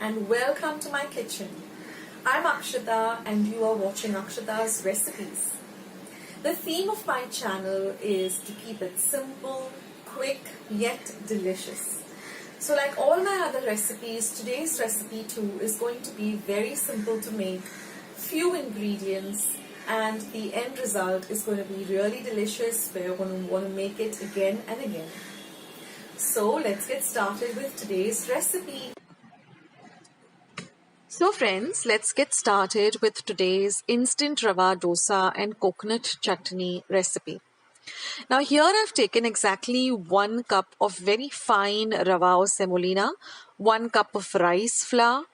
and welcome to my kitchen. I'm Akshita and you are watching Akshita's Recipes. The theme of my channel is to keep it simple, quick, yet delicious. So like all my other recipes, today's recipe too is going to be very simple to make, few ingredients, and the end result is going to be really delicious where you're going to want to make it again and again. So let's get started with today's recipe. So friends, let's get started with today's instant Rava Dosa and coconut chutney recipe. Now here I've taken exactly 1 cup of very fine rava or semolina, 1 cup of rice flour.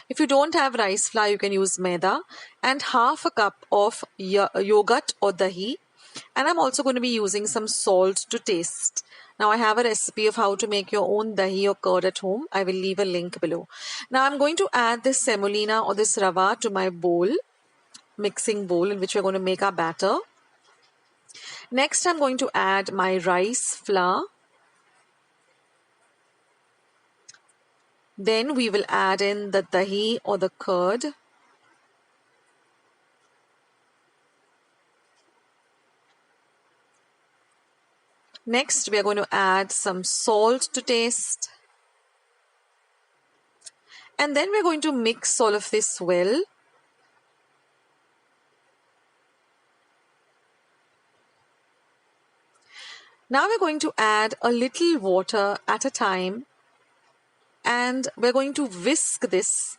If you don't have rice flour, you can use maida, and half a cup of yogurt or dahi. And I'm also going to be using some salt to taste. Now I have a recipe of how to make your own dahi or curd at home. I will leave a link below. Now I'm going to add this semolina or this rava to my bowl, mixing bowl in which we're going to make our batter. Next I'm going to add my rice flour. Then we will add in the dahi or the curd. Next, we are going to add some salt to taste. And then we're going to mix all of this well. Now we're going to add a little water at a time. And we're going to whisk this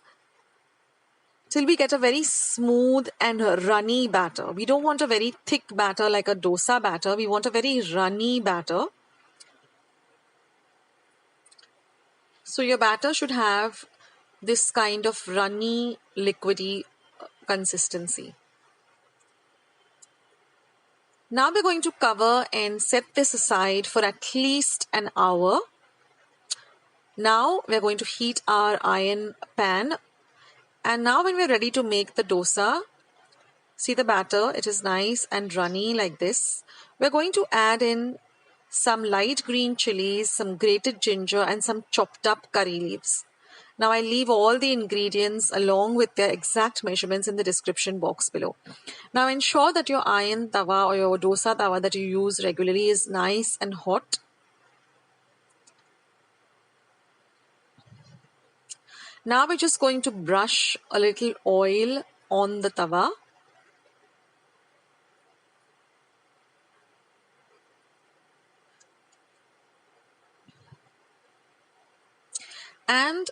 till we get a very smooth and runny batter. We don't want a very thick batter like a dosa batter. We want a very runny batter. So your batter should have this kind of runny, liquidy consistency. Now we're going to cover and set this aside for at least an hour. Now we're going to heat our iron pan. And now when we're ready to make the dosa, see the batter, it is nice and runny like this. We're going to add in some light green chillies, some grated ginger and some chopped up curry leaves. Now I leave all the ingredients along with their exact measurements in the description box below. Now ensure that your iron tava or your dosa tava that you use regularly is nice and hot. Now we're just going to brush a little oil on the tava. And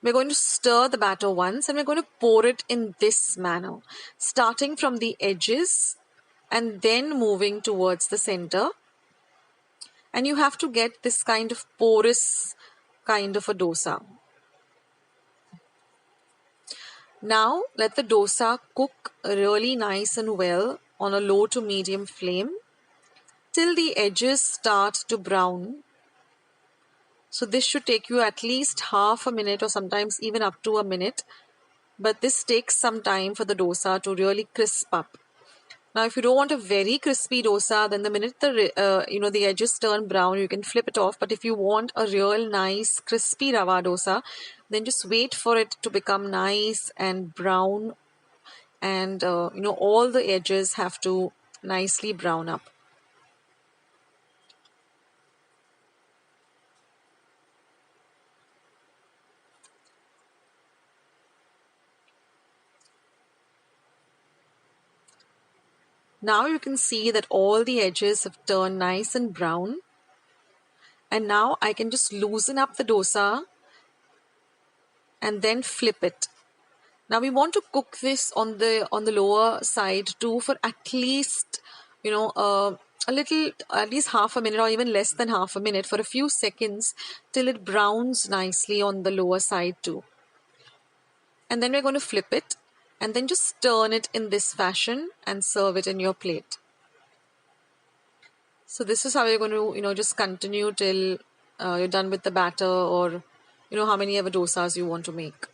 we're going to stir the batter once and we're going to pour it in this manner, starting from the edges and then moving towards the center. And you have to get this kind of porous kind of a dosa. Now let the dosa cook really nice and well on a low to medium flame till the edges start to brown. So this should take you at least half a minute or sometimes even up to a minute. But this takes some time for the dosa to really crisp up. Now if you don't want a very crispy dosa, then the minute the edges turn brown, you can flip it off. But if you want a real nice crispy rava dosa, then just wait for it to become nice and brown. And all the edges have to nicely brown up. Now you can see that all the edges have turned nice and brown. And now I can just loosen up the dosa and then flip it. Now we want to cook this on the lower side too for at least, a little, at least half a minute or even less than half a minute for a few seconds till it browns nicely on the lower side too. And then we're going to flip it and then just turn it in this fashion and serve it in your plate. So this is how you're going to, just continue till you're done with the batter or, how many ever dosas you want to make.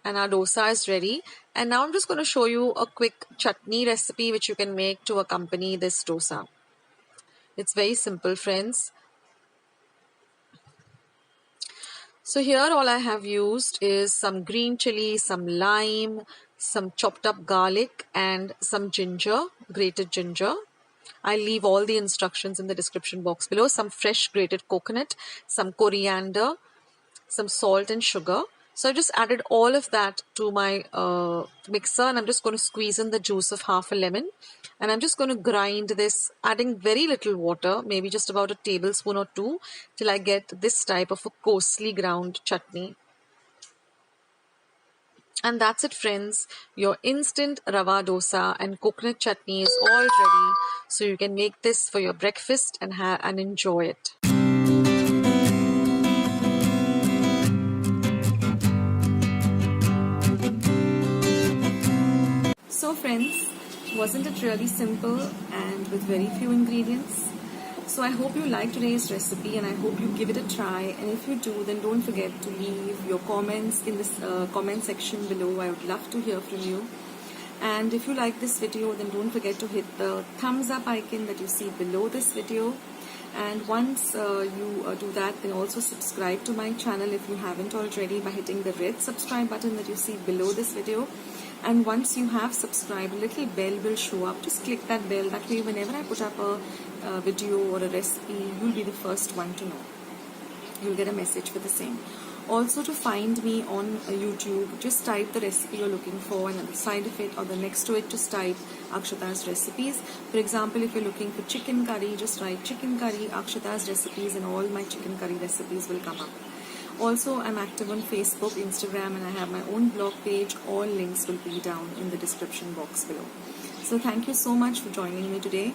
And our dosa is ready. And now I'm just going to show you a quick chutney recipe which you can make to accompany this dosa. It's very simple, friends. So here all I have used is some green chili, some lime, some chopped up garlic and some ginger, grated ginger. I'll leave all the instructions in the description box below. Some fresh grated coconut, some coriander, some salt and sugar. So I just added all of that to my mixer, and I'm just going to squeeze in the juice of half a lemon, and I'm just going to grind this, adding very little water, maybe just about a tablespoon or two, till I get this type of a coarsely ground chutney. And that's it, friends. Your instant Rava Dosa and coconut chutney is all ready, so you can make this for your breakfast and enjoy it. So friends, wasn't it really simple and with very few ingredients? So I hope you liked today's recipe and I hope you give it a try, and if you do, then don't forget to leave your comments in this comment section below. I would love to hear from you. And if you like this video, then don't forget to hit the thumbs up icon that you see below this video. And once you do that, then also subscribe to my channel if you haven't already by hitting the red subscribe button that you see below this video. And once you have subscribed, a little bell will show up. Just click that bell. That way, whenever I put up a video or a recipe, you'll be the first one to know. You'll get a message for the same. Also, to find me on YouTube, just type the recipe you're looking for, and on the side of it or the next to it, just type Akshata's recipes. For example, if you're looking for chicken curry, just write chicken curry, Akshata's recipes, and all my chicken curry recipes will come up. Also, I'm active on Facebook, Instagram, and I have my own blog page. All links will be down in the description box below. So thank you so much for joining me today.